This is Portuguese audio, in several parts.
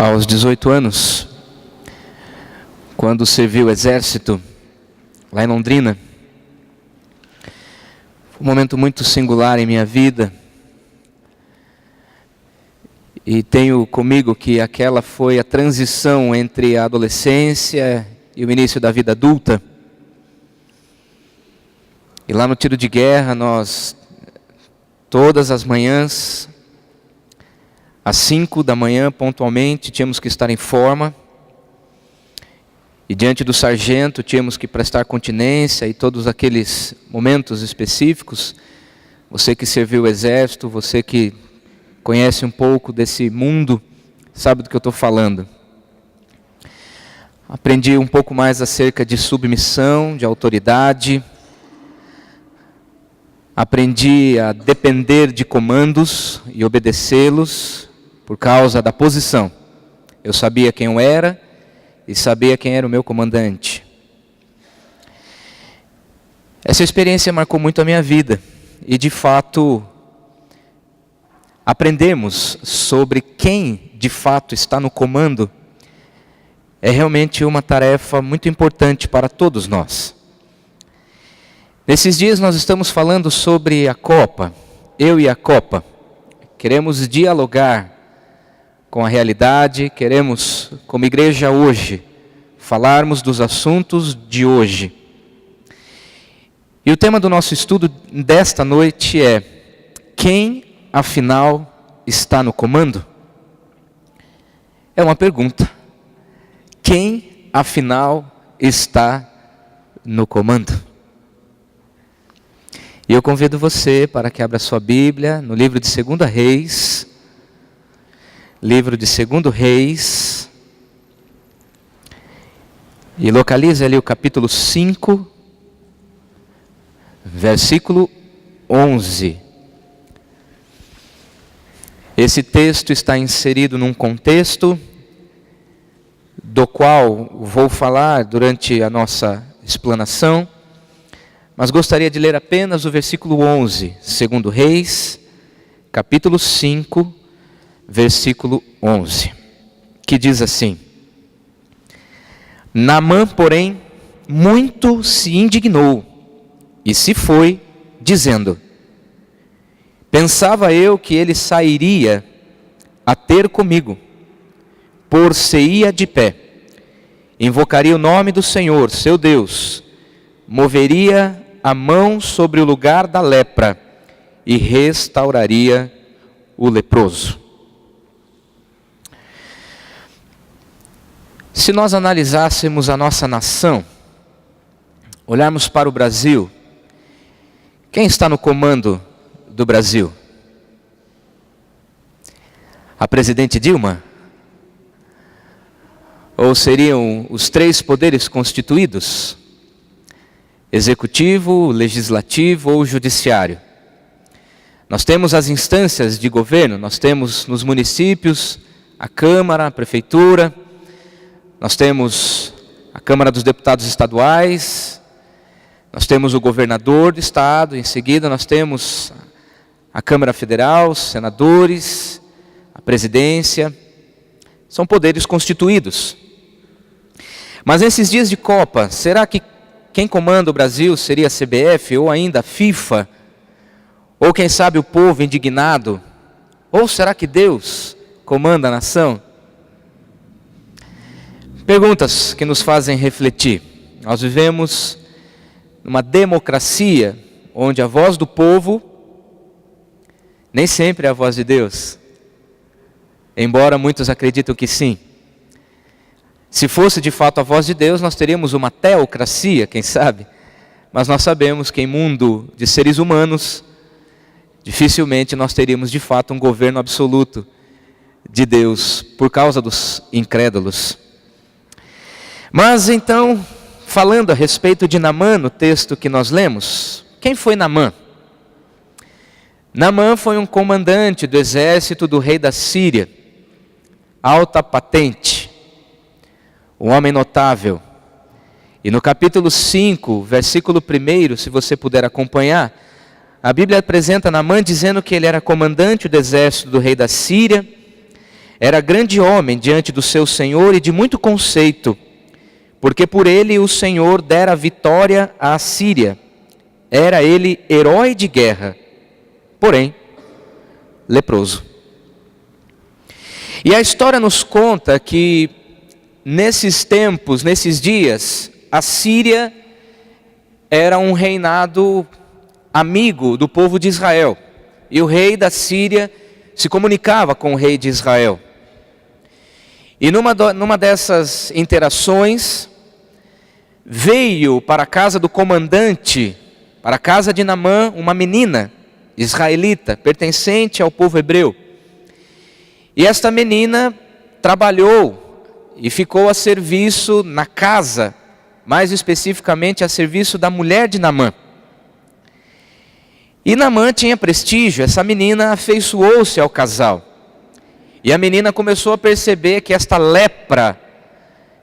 Aos 18 anos, quando servi o exército lá em Londrina, foi um momento muito singular em minha vida. E tenho comigo que aquela foi a transição entre a adolescência e o início da vida adulta. E lá no tiro de guerra, nós, todas as manhãs, às 5 da manhã, pontualmente, tínhamos que estar em forma. E diante do sargento, tínhamos que prestar continência e todos aqueles momentos específicos. Você que serviu o exército, você que conhece um pouco desse mundo, sabe do que eu estou falando. Aprendi um pouco mais acerca de submissão, de autoridade. Aprendi a depender de comandos e obedecê-los por causa da posição. Eu sabia quem eu era e sabia quem era o meu comandante. Essa experiência marcou muito a minha vida e, de fato, aprendemos sobre quem de fato está no comando. É realmente uma tarefa muito importante para todos nós. Nesses dias nós estamos falando sobre a Copa, eu e a Copa. Queremos dialogar com a realidade, queremos, como igreja hoje, falarmos dos assuntos de hoje. E o tema do nosso estudo desta noite é: quem afinal está no comando? É uma pergunta. Quem afinal está no comando? E eu convido você para que abra sua Bíblia no livro de 2 Reis. Livro de 2 Reis. E localize ali o capítulo 5, versículo 11. Esse texto está inserido num contexto do qual vou falar durante a nossa explanação, mas gostaria de ler apenas o versículo 11, 2 Reis, capítulo 5, versículo 11, que diz assim: Naamã, porém, muito se indignou e se foi, dizendo: Pensava eu que ele sairia a ter comigo, por-se-ia de pé, invocaria o nome do Senhor, seu Deus, moveria a mão sobre o lugar da lepra e restauraria o leproso. Se nós analisássemos a nossa nação, olharmos para o Brasil, quem está no comando do Brasil? A presidente Dilma? Ou seriam os 3 poderes constituídos? Executivo, legislativo ou judiciário? Nós temos as instâncias de governo, nós temos nos municípios a Câmara, a Prefeitura, nós temos a Câmara dos Deputados Estaduais, nós temos o governador do estado, em seguida nós temos a Câmara Federal, os senadores, a presidência. São poderes constituídos. Mas nesses dias de Copa, será que quem comanda o Brasil seria a CBF ou ainda a FIFA? Ou quem sabe o povo indignado? Ou será que Deus comanda a nação? Perguntas que nos fazem refletir. Nós vivemos numa democracia onde a voz do povo nem sempre é a voz de Deus. Embora muitos acreditam que sim. Se fosse de fato a voz de Deus, nós teríamos uma teocracia, quem sabe? Mas nós sabemos que em mundo de seres humanos, dificilmente nós teríamos de fato um governo absoluto de Deus, por causa dos incrédulos. Mas então, falando a respeito de Naamã, no texto que nós lemos, quem foi Naamã? Naamã foi um comandante do exército do rei da Síria, alta patente, um homem notável. E no capítulo 5, versículo 1, se você puder acompanhar, a Bíblia apresenta Naamã dizendo que ele era comandante do exército do rei da Síria, Era grande homem diante do seu Senhor e de muito conceito, porque por ele o Senhor dera vitória à Síria. Era ele herói de guerra, porém leproso. E a história nos conta que nesses tempos, nesses dias, a Síria era um reinado amigo do povo de Israel. E o rei da Síria se comunicava com o rei de Israel. E numa dessas interações, veio para a casa do comandante, para a casa de Naamã, uma menina israelita, pertencente ao povo hebreu. E esta menina trabalhou e ficou a serviço na casa, mais especificamente a serviço da mulher de Naamã. E Naamã tinha prestígio, essa menina afeiçoou-se ao casal. E a menina começou a perceber que esta lepra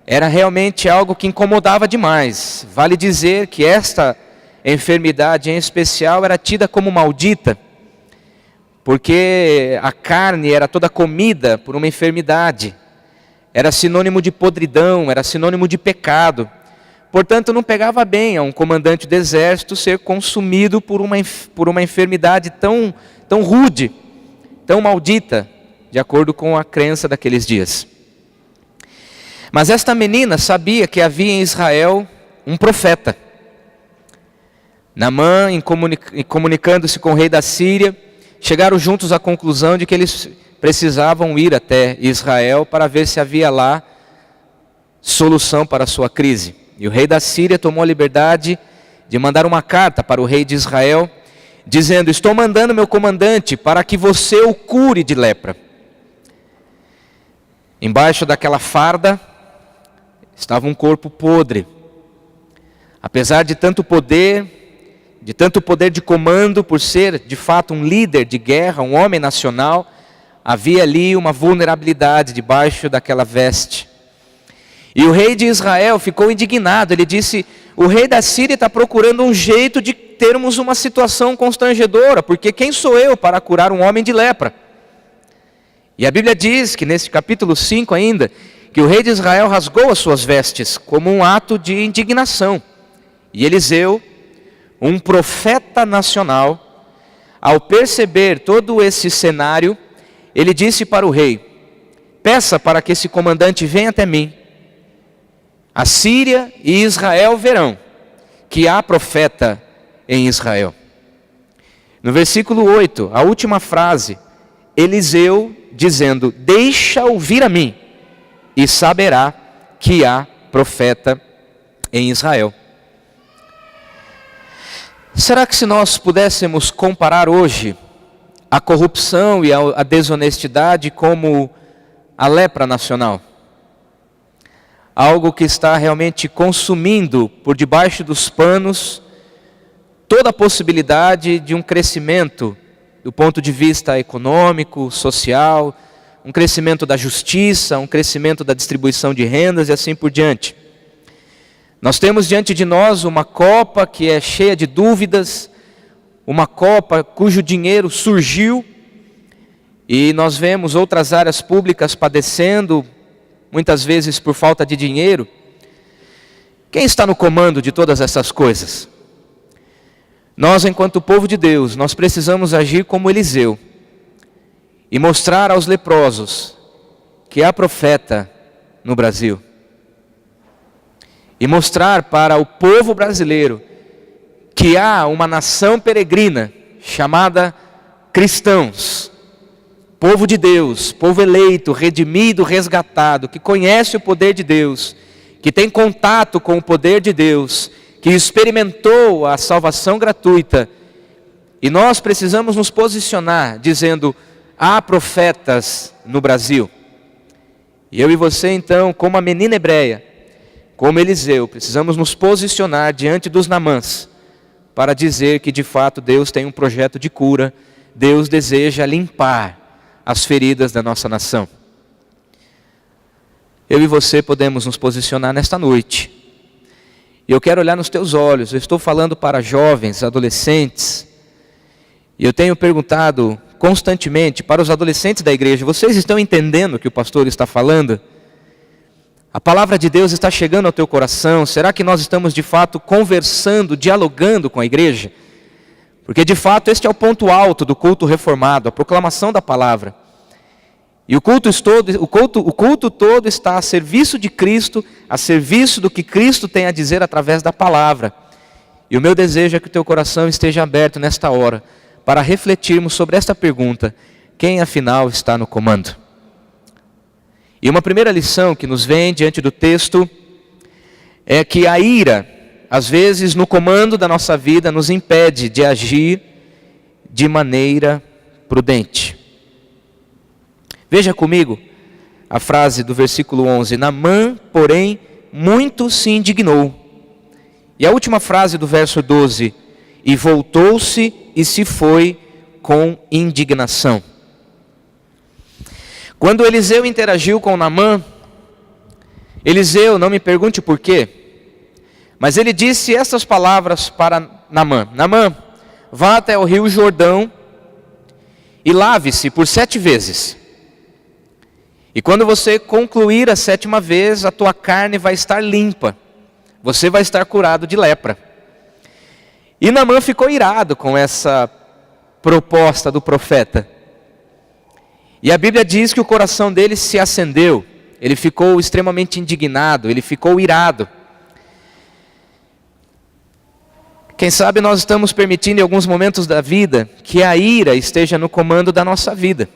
era realmente algo que incomodava demais. Vale dizer que esta enfermidade em especial era tida como maldita, porque a carne era toda comida por uma enfermidade. Era sinônimo de podridão, era sinônimo de pecado. Portanto, não pegava bem a um comandante do exército ser consumido por uma enfermidade tão rude, tão maldita, de acordo com a crença daqueles dias. Mas esta menina sabia que havia em Israel um profeta. Naamã, comunicando-se com o rei da Síria, chegaram juntos à conclusão de que eles precisavam ir até Israel para ver se havia lá solução para a sua crise. E o rei da Síria tomou a liberdade de mandar uma carta para o rei de Israel, dizendo: estou mandando meu comandante para que você o cure de lepra. Embaixo daquela farda estava um corpo podre. Apesar de tanto poder de comando, por ser de fato um líder de guerra, um homem nacional, havia ali uma vulnerabilidade debaixo daquela veste. E o rei de Israel ficou indignado. Ele disse: o rei da Síria está procurando um jeito de termos uma situação constrangedora, porque quem sou eu para curar um homem de lepra? E a Bíblia diz que nesse capítulo 5 ainda, que o rei de Israel rasgou as suas vestes como um ato de indignação. E Eliseu, um profeta nacional, ao perceber todo esse cenário, ele disse para o rei: peça para que esse comandante venha até mim. A Síria e Israel verão que há profeta em Israel. No versículo 8, a última frase, Eliseu dizendo: deixa-o vir a mim, e saberá que há profeta em Israel. Será que se nós pudéssemos comparar hoje a corrupção e a desonestidade como a lepra nacional? Algo que está realmente consumindo por debaixo dos panos toda a possibilidade de um crescimento do ponto de vista econômico, social, um crescimento da justiça, um crescimento da distribuição de rendas e assim por diante. Nós temos diante de nós uma copa que é cheia de dúvidas, uma copa cujo dinheiro surgiu, e nós vemos outras áreas públicas padecendo, muitas vezes por falta de dinheiro. Quem está no comando de todas essas coisas? Nós, enquanto povo de Deus, nós precisamos agir como Eliseu e mostrar aos leprosos que há profeta no Brasil. E mostrar para o povo brasileiro que há uma nação peregrina chamada cristãos, povo de Deus, povo eleito, redimido, resgatado, que conhece o poder de Deus, que tem contato com o poder de Deus, que experimentou a salvação gratuita. E nós precisamos nos posicionar dizendo: há profetas no Brasil. E eu e você então, como a menina hebreia, como Eliseu, precisamos nos posicionar diante dos Naamãs para dizer que de fato Deus tem um projeto de cura. Deus deseja limpar as feridas da nossa nação. Eu e você podemos nos posicionar nesta noite. E eu quero olhar nos teus olhos. Eu estou falando para jovens, adolescentes. E eu tenho perguntado constantemente para os adolescentes da igreja: vocês estão entendendo o que o pastor está falando? A palavra de Deus está chegando ao teu coração? Será que nós estamos de fato conversando, dialogando com a igreja? Porque de fato este é o ponto alto do culto reformado, a proclamação da palavra. E o culto todo está a serviço de Cristo, a serviço do que Cristo tem a dizer através da palavra. E o meu desejo é que o teu coração esteja aberto nesta hora, para refletirmos sobre esta pergunta: quem afinal está no comando? E uma primeira lição que nos vem diante do texto é que a ira, às vezes no comando da nossa vida, nos impede de agir de maneira prudente. Veja comigo a frase do versículo 11: Naamã, porém, muito se indignou. E a última frase do verso 12: e voltou-se e se foi com indignação. Quando Eliseu interagiu com Naamã, Eliseu, não me pergunte por quê, mas ele disse essas palavras para Naamã: Naamã, vá até o rio Jordão e lave-se por 7 vezes. E quando você concluir a 7ª vez, a tua carne vai estar limpa. Você vai estar curado de lepra. E Naamã ficou irado com essa proposta do profeta. E a Bíblia diz que o coração dele se acendeu. Ele ficou extremamente indignado, ele ficou irado. Quem sabe nós estamos permitindo em alguns momentos da vida que a ira esteja no comando da nossa vida.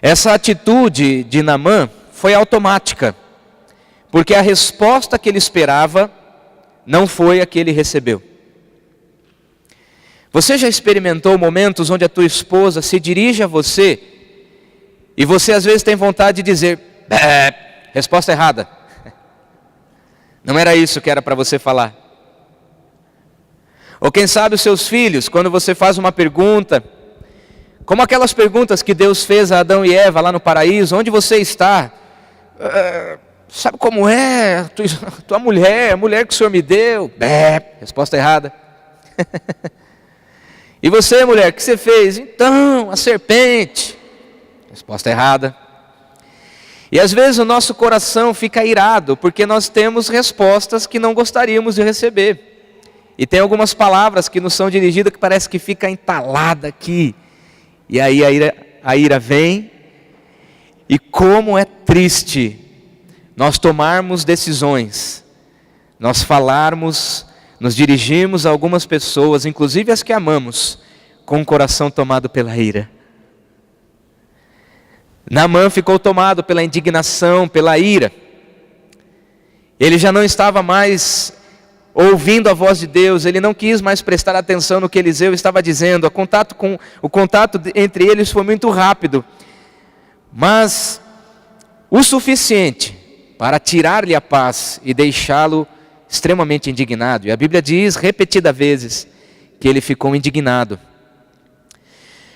Essa atitude de Naamã foi automática, porque a resposta que ele esperava não foi a que ele recebeu. Você já experimentou momentos onde a tua esposa se dirige a você e você às vezes tem vontade de dizer: resposta errada. Não era isso que era para você falar. Ou quem sabe os seus filhos, quando você faz uma pergunta, como aquelas perguntas que Deus fez a Adão e Eva lá no paraíso: onde você está? Sabe como é? Tua mulher, a mulher que o Senhor me deu. Resposta errada. E você, mulher, o que você fez? Então, a serpente. Resposta errada. E às vezes o nosso coração fica irado, porque nós temos respostas que não gostaríamos de receber. E tem algumas palavras que nos são dirigidas que parece que fica entalada aqui. E aí a ira vem. E como é triste nós tomarmos decisões, nós falarmos, nos dirigimos a algumas pessoas, inclusive as que amamos, com o coração tomado pela ira. Naamã ficou tomado pela indignação, pela ira. Ele já não estava mais ouvindo a voz de Deus, ele não quis mais prestar atenção no que Eliseu estava dizendo. O contato entre eles foi muito rápido, mas o suficiente para tirar-lhe a paz e deixá-lo extremamente indignado. E a Bíblia diz repetidas vezes que ele ficou indignado.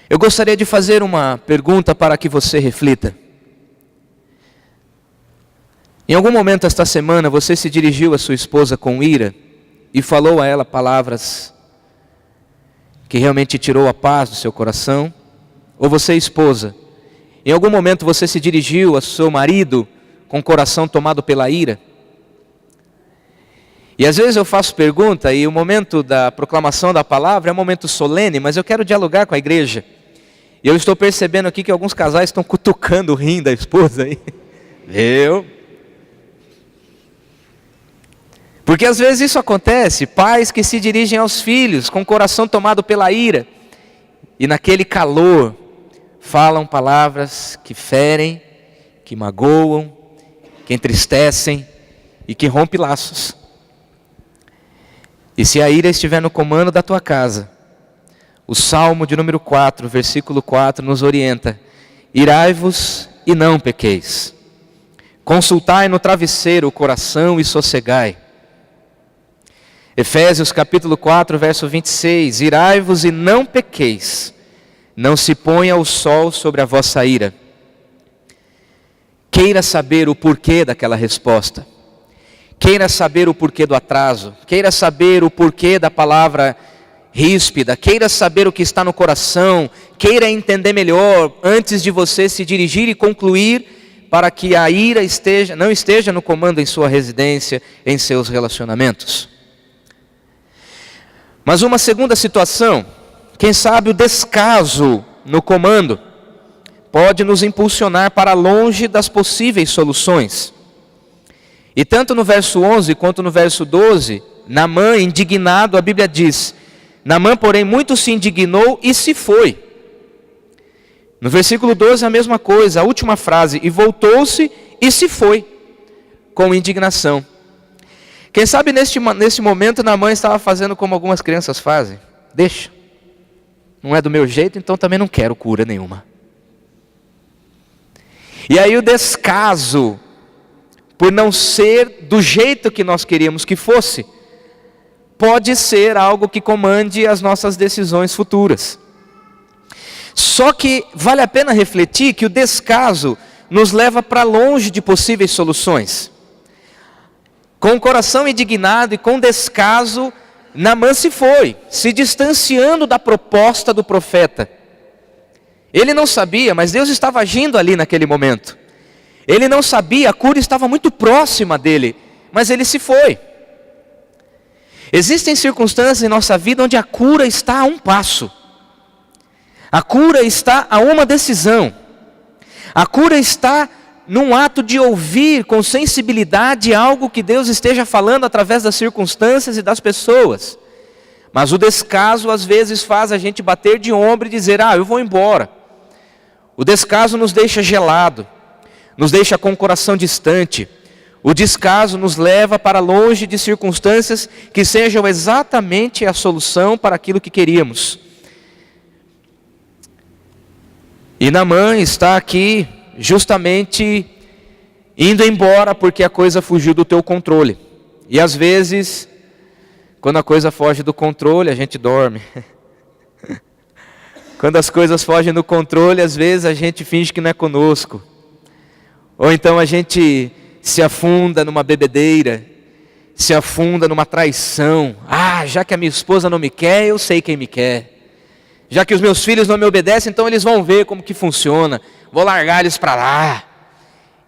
Eu gostaria de fazer uma pergunta para que você reflita. Em algum momento esta semana você se dirigiu à sua esposa com ira e falou a ela palavras que realmente tirou a paz do seu coração? Ou você, esposa, em algum momento você se dirigiu ao seu marido com o coração tomado pela ira? E às vezes eu faço pergunta, e o momento da proclamação da palavra é um momento solene, mas eu quero dialogar com a igreja. E eu estou percebendo aqui que alguns casais estão cutucando o rim da esposa aí. Viu? Porque às vezes isso acontece, pais que se dirigem aos filhos com o coração tomado pela ira, e naquele calor falam palavras que ferem, que magoam, que entristecem e que rompem laços. E se a ira estiver no comando da tua casa, o Salmo de número 4, versículo 4 nos orienta: irai-vos e não pequeis. Consultai no travesseiro o coração e sossegai. Efésios capítulo 4, verso 26: irai-vos e não pequeis, não se ponha o sol sobre a vossa ira. Queira saber o porquê daquela resposta. Queira saber o porquê do atraso. Queira saber o porquê da palavra ríspida, queira saber o que está no coração, queira entender melhor antes de você se dirigir e concluir, para que a ira não esteja no comando em sua residência, em seus relacionamentos. Mas uma segunda situação, quem sabe o descaso no comando, pode nos impulsionar para longe das possíveis soluções. E tanto no verso 11 quanto no verso 12, Naamã, indignado, a Bíblia diz: Naamã, porém, muito se indignou e se foi. No versículo 12 a mesma coisa, a última frase: e voltou-se e se foi, com indignação. Quem sabe neste momento Naamã estava fazendo como algumas crianças fazem: deixa, não é do meu jeito, então também não quero cura nenhuma. E aí o descaso, por não ser do jeito que nós queríamos que fosse, pode ser algo que comande as nossas decisões futuras. Só que vale a pena refletir que o descaso nos leva para longe de possíveis soluções. Com o coração indignado e com descaso, Naamã se foi, se distanciando da proposta do profeta. Ele não sabia, mas Deus estava agindo ali naquele momento. Ele não sabia, a cura estava muito próxima dele, mas ele se foi. Existem circunstâncias em nossa vida onde a cura está a um passo. A cura está a uma decisão. A cura está num ato de ouvir com sensibilidade algo que Deus esteja falando através das circunstâncias e das pessoas. Mas o descaso às vezes faz a gente bater de ombro e dizer: eu vou embora. O descaso nos deixa gelado, nos deixa com o coração distante. O descaso nos leva para longe de circunstâncias que sejam exatamente a solução para aquilo que queríamos. E Naamã está aqui justamente indo embora porque a coisa fugiu do teu controle. E às vezes, quando a coisa foge do controle, a gente dorme. Quando as coisas fogem do controle, às vezes a gente finge que não é conosco. Ou então a gente se afunda numa bebedeira, se afunda numa traição. Já que a minha esposa não me quer, eu sei quem me quer. Já que os meus filhos não me obedecem, então eles vão ver como que funciona. Vou largar eles para lá.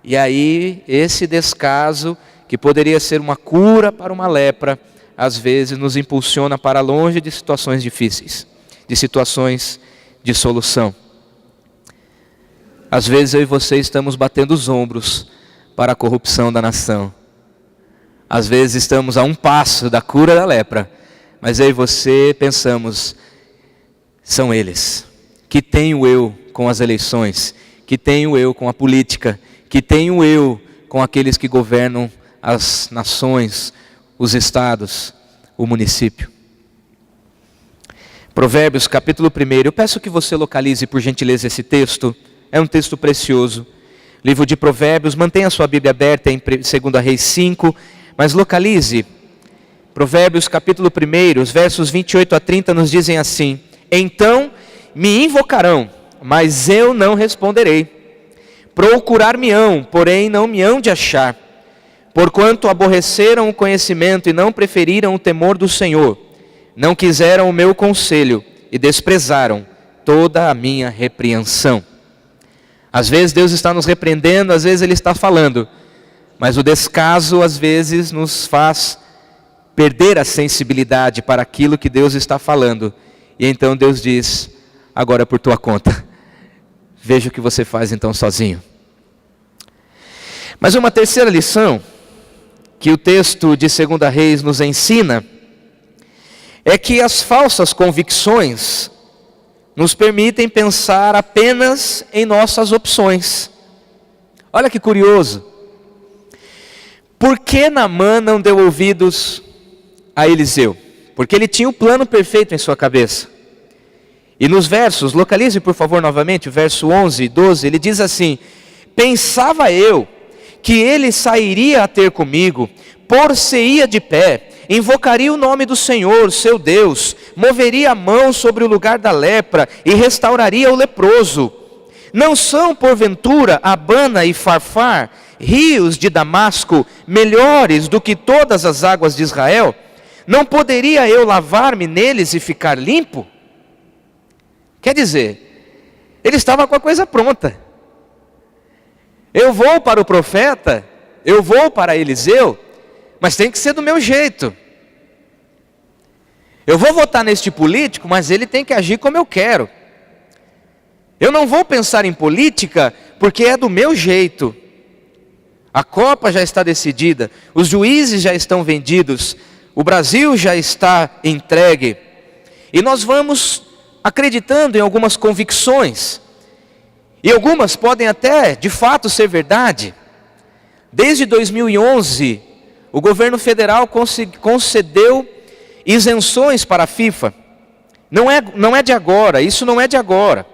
E aí, esse descaso, que poderia ser uma cura para uma lepra, às vezes nos impulsiona para longe de situações difíceis, de situações de solução. Às vezes eu e você estamos batendo os ombros para a corrupção da nação. Às vezes estamos a um passo da cura da lepra, mas eu e você pensamos: são eles. Que tenho eu com as eleições? Que tenho eu com a política? Que tenho eu com aqueles que governam as nações, os estados, o município? Provérbios capítulo 1, eu peço que você localize por gentileza esse texto, é um texto precioso. Livro de Provérbios, mantenha sua Bíblia aberta em 2 Reis 5, mas localize. Provérbios capítulo 1, os versos 28 a 30 nos dizem assim: então me invocarão, mas eu não responderei. Procurar-me-ão, porém não me hão de achar. Porquanto aborreceram o conhecimento e não preferiram o temor do Senhor. Não quiseram o meu conselho e desprezaram toda a minha repreensão. Às vezes Deus está nos repreendendo, às vezes Ele está falando. Mas o descaso às vezes nos faz perder a sensibilidade para aquilo que Deus está falando. E então Deus diz: agora é por tua conta. Veja o que você faz então sozinho. Mas uma terceira lição que o texto de 2 Reis nos ensina é que as falsas convicções nos permitem pensar apenas em nossas opções. Olha que curioso. Por que Naamã não deu ouvidos a Eliseu? Porque ele tinha o plano perfeito em sua cabeça. E nos versos, localize por favor novamente o verso 11 e 12, ele diz assim: pensava eu que ele sairia a ter comigo, por-se-ia de pé, invocaria o nome do Senhor, seu Deus, moveria a mão sobre o lugar da lepra e restauraria o leproso. Não são porventura Abana e Farfar, rios de Damasco, melhores do que todas as águas de Israel? não poderia eu lavar-me neles e ficar limpo? Quer dizer, ele estava com a coisa pronta. Eu vou para o profeta, eu vou para Eliseu, mas tem que ser do meu jeito. Eu vou votar neste político, mas ele tem que agir como eu quero. Eu não vou pensar em política, porque é do meu jeito. A Copa já está decidida, os juízes já estão vendidos, o Brasil já está entregue. E nós vamos acreditando em algumas convicções. E algumas podem até, de fato, ser verdade. Desde 2011, o governo federal concedeu isenções para a FIFA. Não é de agora, isso não é de agora.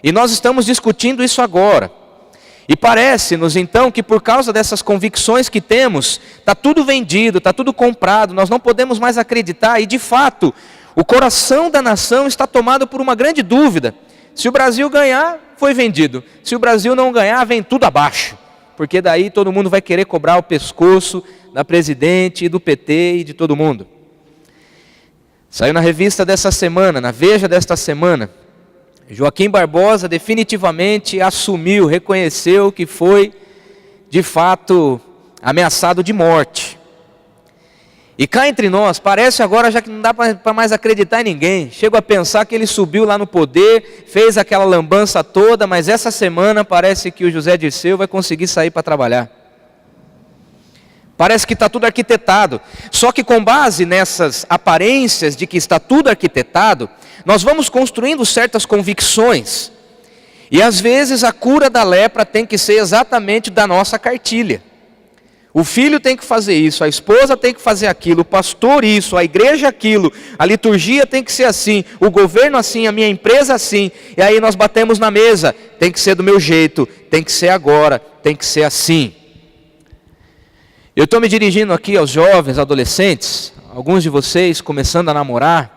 E nós estamos discutindo isso agora. E parece-nos então que por causa dessas convicções que temos, está tudo vendido, está tudo comprado, nós não podemos mais acreditar. E de fato, o coração da nação está tomado por uma grande dúvida. Se o Brasil ganhar, foi vendido. Se o Brasil não ganhar, vem tudo abaixo. Porque daí todo mundo vai querer cobrar o pescoço da presidente e do PT e de todo mundo. Saiu na revista dessa semana, na Veja desta semana, Joaquim Barbosa definitivamente assumiu, reconheceu que foi, de fato, ameaçado de morte. E cá entre nós, parece agora já que não dá para mais acreditar em ninguém. Chego a pensar que ele subiu lá no poder, fez aquela lambança toda, mas essa semana parece que o José Dirceu vai conseguir sair para trabalhar. Parece que está tudo arquitetado. Só que com base nessas aparências de que está tudo arquitetado, nós vamos construindo certas convicções. E às vezes a cura da lepra tem que ser exatamente da nossa cartilha. O filho tem que fazer isso, a esposa tem que fazer aquilo, o pastor isso, a igreja aquilo, a liturgia tem que ser assim, o governo assim, a minha empresa assim. E aí nós batemos na mesa, tem que ser do meu jeito, tem que ser agora, tem que ser assim. Eu estou me dirigindo aqui aos jovens, adolescentes, alguns de vocês começando a namorar,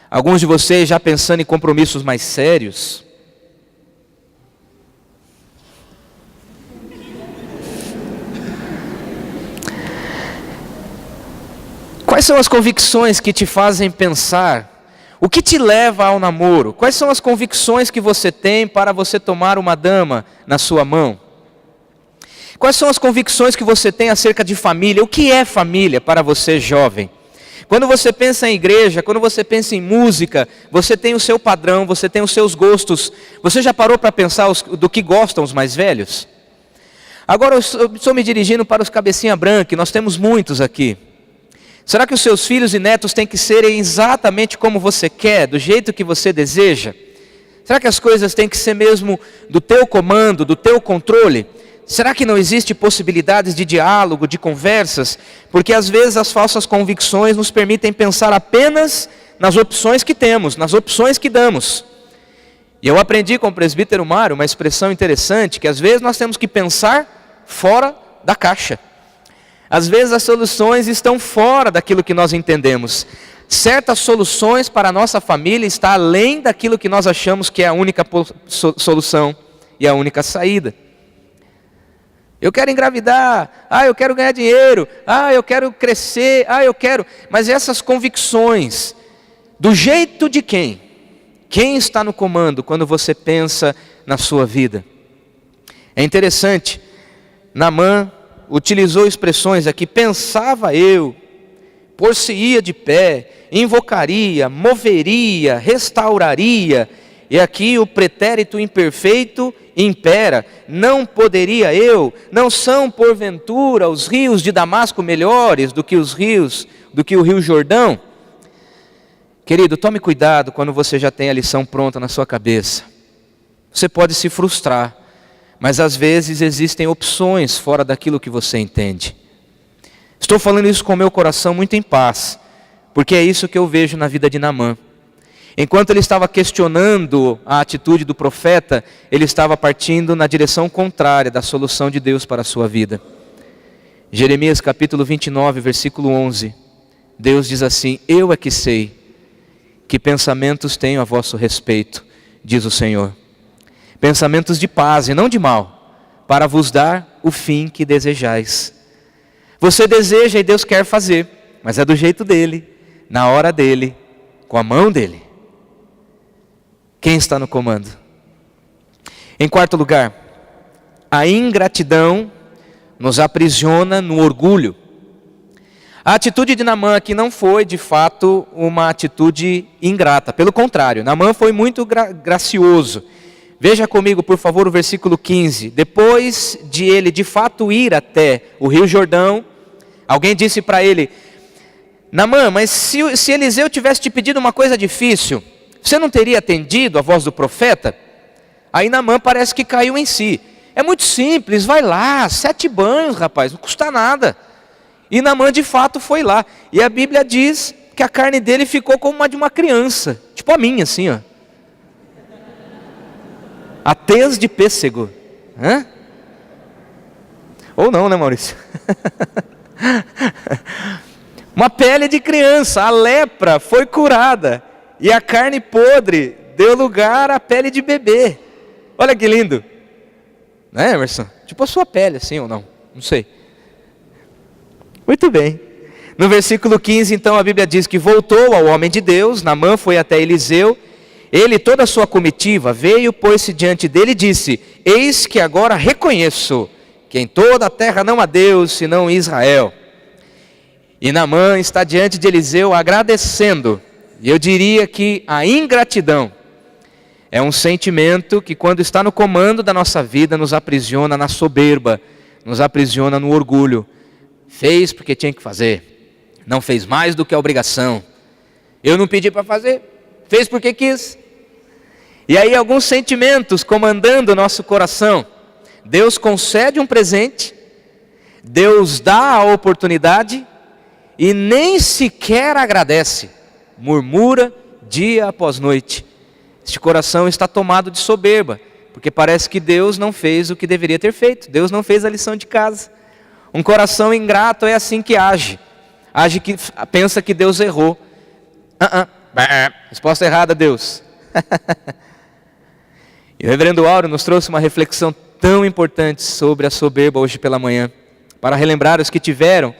alguns de vocês já pensando em compromissos mais sérios. Quais são as convicções que te fazem pensar? O que te leva ao namoro? Quais são as convicções que você tem para você tomar uma dama na sua mão? Quais são as convicções que você tem acerca de família? O que é família para você, jovem? Quando você pensa em igreja, quando você pensa em música, você tem o seu padrão, você tem os seus gostos. Você já parou para pensar do que gostam os mais velhos? Agora eu estou me dirigindo para os cabecinha branca, nós temos muitos aqui. Será que os seus filhos e netos têm que serem exatamente como você quer, do jeito que você deseja? Será que as coisas têm que ser mesmo do teu comando, do teu controle? Será que não existe possibilidades de diálogo, de conversas? Porque às vezes as falsas convicções nos permitem pensar apenas nas opções que temos, nas opções que damos. E eu aprendi com o presbítero Mário uma expressão interessante, que às vezes nós temos que pensar fora da caixa. Às vezes as soluções estão fora daquilo que nós entendemos. Certas soluções para a nossa família estão além daquilo que nós achamos que é a única solução e a única saída. Eu quero engravidar, eu quero ganhar dinheiro, eu quero crescer, eu quero... Mas essas convicções, do jeito de quem? Quem está no comando quando você pensa na sua vida? É interessante, Naamã utilizou expressões aqui, pensava eu, por-se-ia de pé, invocaria, moveria, restauraria, e aqui o pretérito imperfeito impera, não poderia eu, não são porventura os rios de Damasco melhores do que o rio Jordão? Querido, tome cuidado quando você já tem a lição pronta na sua cabeça. Você pode se frustrar, mas às vezes existem opções fora daquilo que você entende. Estou falando isso com o meu coração muito em paz, porque é isso que eu vejo na vida de Naamã. Enquanto ele estava questionando a atitude do profeta, ele estava partindo na direção contrária da solução de Deus para a sua vida. Jeremias capítulo 29, versículo 11. Deus diz assim: eu é que sei que pensamentos tenho a vosso respeito, diz o Senhor. Pensamentos de paz e não de mal, para vos dar o fim que desejais. Você deseja e Deus quer fazer. mas é do jeito dele, na hora dele, com a mão dele. Quem está no comando? Em quarto lugar, a ingratidão nos aprisiona no orgulho. A atitude de Naamã aqui não foi, de fato, uma atitude ingrata. Pelo contrário, Naamã foi muito gracioso. Veja comigo, por favor, o versículo 15. Depois de ele, de fato, ir até o rio Jordão, alguém disse para ele: Naamã, mas se Eliseu tivesse te pedido uma coisa difícil, você não teria atendido a voz do profeta? Aí Naamã parece que caiu em si. É muito simples, vai lá, 7 banhos, rapaz, não custa nada. E Naamã de fato foi lá. E a Bíblia diz que a carne dele ficou como uma de uma criança. Tipo a minha, assim, ó. A tez de pêssego. Hã? Ou não, né, Maurício? Uma pele de criança. A lepra foi curada. E a carne podre deu lugar à pele de bebê. Olha que lindo. Não é, Emerson? Tipo a sua pele, assim ou não? Não sei. Muito bem. No versículo 15, então, a Bíblia diz que voltou ao homem de Deus, Naamã foi até Eliseu, ele e toda a sua comitiva veio, pôs-se diante dele e disse: eis que agora reconheço que em toda a terra não há Deus, senão Israel. E Naamã está diante de Eliseu agradecendo, e eu diria que a ingratidão é um sentimento que, quando está no comando da nossa vida, nos aprisiona na soberba, nos aprisiona no orgulho. Fez porque tinha que fazer, não fez mais do que a obrigação. Eu não pedi para fazer, fez porque quis. E aí alguns sentimentos comandando o nosso coração. Deus concede um presente, Deus dá a oportunidade e nem sequer agradece, murmura dia após noite. Este coração está tomado de soberba, porque parece que Deus não fez o que deveria ter feito, Deus não fez a lição de casa. Um coração ingrato é assim que age que pensa que Deus errou. Resposta errada, Deus. E o reverendo Áureo nos trouxe uma reflexão tão importante sobre a soberba hoje pela manhã, para relembrar os que tiveram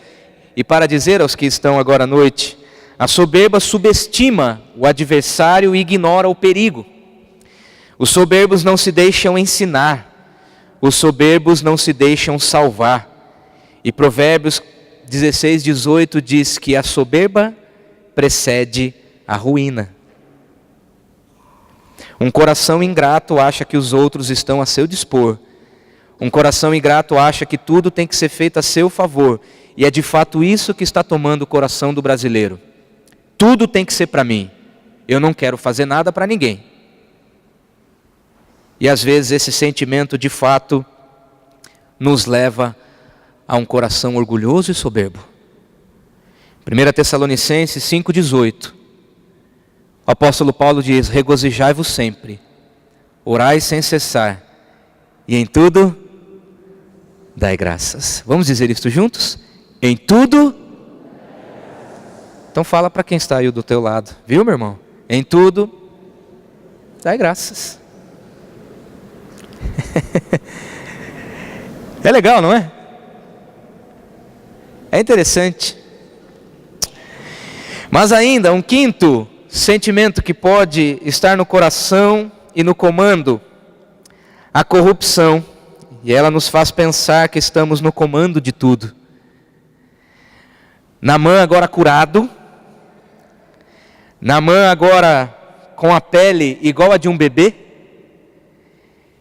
e para dizer aos que estão agora à noite: a soberba subestima o adversário e ignora o perigo. Os soberbos não se deixam ensinar, os soberbos não se deixam salvar. E Provérbios 16:18 diz que a soberba precede a ruína. Um coração ingrato acha que os outros estão a seu dispor. Um coração ingrato acha que tudo tem que ser feito a seu favor. E é de fato isso que está tomando o coração do brasileiro. Tudo tem que ser para mim. Eu não quero fazer nada para ninguém. E às vezes esse sentimento de fato nos leva a um coração orgulhoso e soberbo. 1 Tessalonicenses 5:18. O apóstolo Paulo diz: regozijai-vos sempre, orai sem cessar, e em tudo dai graças. Vamos dizer isto juntos? Em tudo. Então fala para quem está aí do teu lado, viu, meu irmão? Em tudo dai graças. É legal, não é? É interessante. Mas ainda um quinto sentimento que pode estar no coração e no comando: a corrupção. E ela nos faz pensar que estamos no comando de tudo. Naamã agora curado, Naamã agora com a pele igual a de um bebê.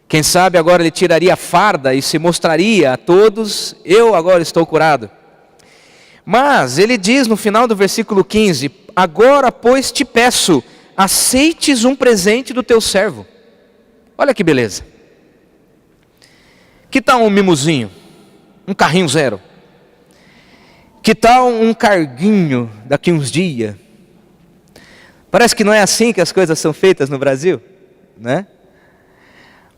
Quem sabe agora ele tiraria a farda e se mostraria a todos: eu agora estou curado. Mas ele diz no final do versículo 15: agora pois te peço, aceites um presente do teu servo. Olha que beleza. Que tal um mimozinho? Um carrinho zero? Que tal um carguinho daqui uns dias? Parece que não é assim que as coisas são feitas no Brasil, né?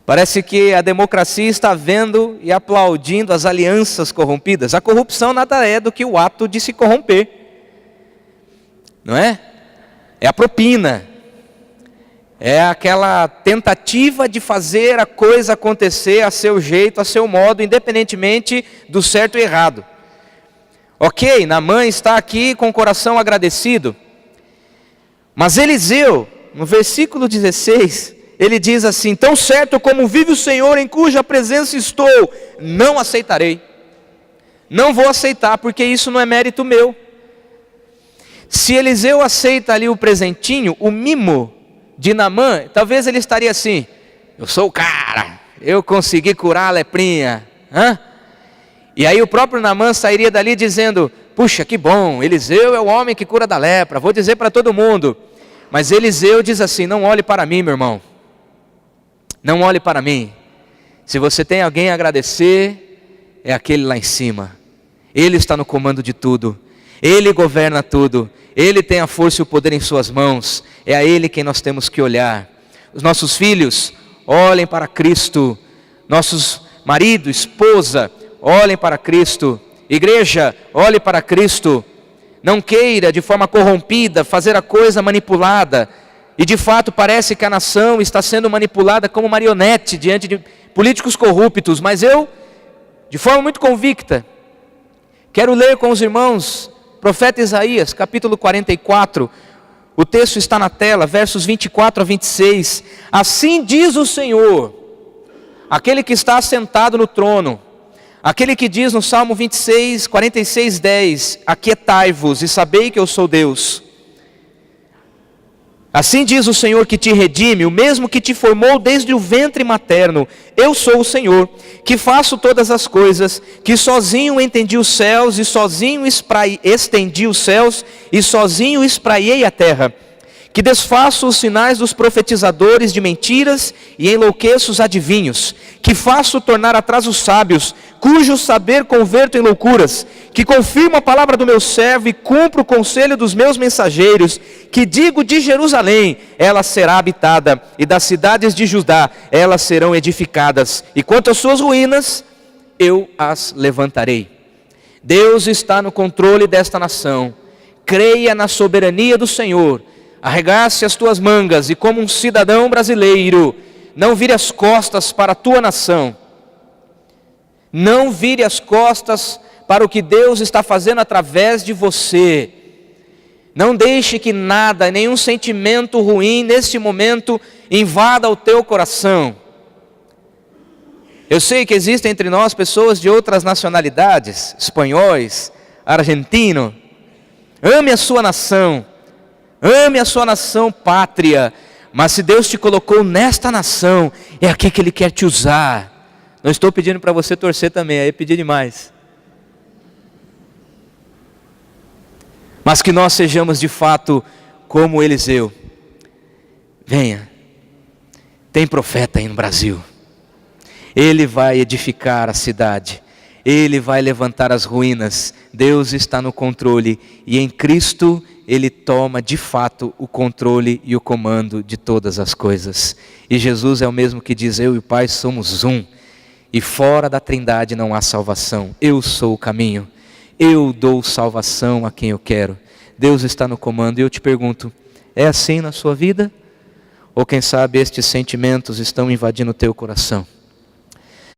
Parece que a democracia está vendo e aplaudindo as alianças corrompidas. A corrupção nada é do que o ato de se corromper, não é? É a propina, é aquela tentativa de fazer a coisa acontecer a seu jeito, a seu modo, independentemente do certo e errado. Ok, Naamã está aqui com o coração agradecido. Mas Eliseu, no versículo 16, ele diz assim: tão certo como vive o Senhor em cuja presença estou, não aceitarei. Não vou aceitar, porque isso não é mérito meu. Se Eliseu aceita ali o presentinho, o mimo de Naamã, talvez ele estaria assim: eu sou o cara, eu consegui curar a leprinha. E aí o próprio Naamã sairia dali dizendo: puxa, que bom, Eliseu é o homem que cura da lepra, vou dizer para todo mundo. Mas Eliseu diz assim: não olhe para mim, meu irmão, não olhe para mim. Se você tem alguém a agradecer, é aquele lá em cima. Ele está no comando de tudo, Ele governa tudo, Ele tem a força e o poder em suas mãos, é a Ele quem nós temos que olhar. Os nossos filhos, olhem para Cristo. Nossos marido, esposa, olhem para Cristo. Igreja, olhe para Cristo. Não queira de forma corrompida fazer a coisa manipulada. E de fato parece que a nação está sendo manipulada como marionete diante de políticos corruptos. Mas eu, de forma muito convicta, quero ler com os irmãos profeta Isaías, capítulo 44. O texto está na tela, versos 24 a 26. Assim diz o Senhor, aquele que está assentado no trono, aquele que diz no Salmo 26, 46, 10, aquietai-vos e sabei que eu sou Deus. Assim diz o Senhor que te redime, o mesmo que te formou desde o ventre materno. Eu sou o Senhor, que faço todas as coisas, que sozinho entendi os céus, e sozinho estendi os céus, e sozinho espraiei a terra. Que desfaço os sinais dos profetizadores de mentiras e enlouqueço os adivinhos, que faço tornar atrás os sábios, cujo saber converto em loucuras, que confirmo a palavra do meu servo e cumpro o conselho dos meus mensageiros, que digo de Jerusalém, ela será habitada, e das cidades de Judá, elas serão edificadas, e quanto às suas ruínas, eu as levantarei. Deus está no controle desta nação. Creia na soberania do Senhor. Arregace as tuas mangas e, como um cidadão brasileiro, não vire as costas para a tua nação. Não vire as costas para o que Deus está fazendo através de você. Não deixe que nada, nenhum sentimento ruim neste momento invada o teu coração. Eu sei que existem entre nós pessoas de outras nacionalidades, espanhóis, argentinos. Ame a sua nação. Ame a sua nação pátria, mas se Deus te colocou nesta nação, é aqui que Ele quer te usar. Não estou pedindo para você torcer também, aí é pedir demais. Mas que nós sejamos de fato como Eliseu. Venha, tem profeta aí no Brasil. Ele vai edificar a cidade, Ele vai levantar as ruínas. Deus está no controle e em Cristo Ele toma de fato o controle e o comando de todas as coisas. E Jesus é o mesmo que diz: eu e o Pai somos um, e fora da Trindade não há salvação. Eu sou o caminho, eu dou salvação a quem eu quero. Deus está no comando. E eu te pergunto, é assim na sua vida? Ou quem sabe estes sentimentos estão invadindo o teu coração?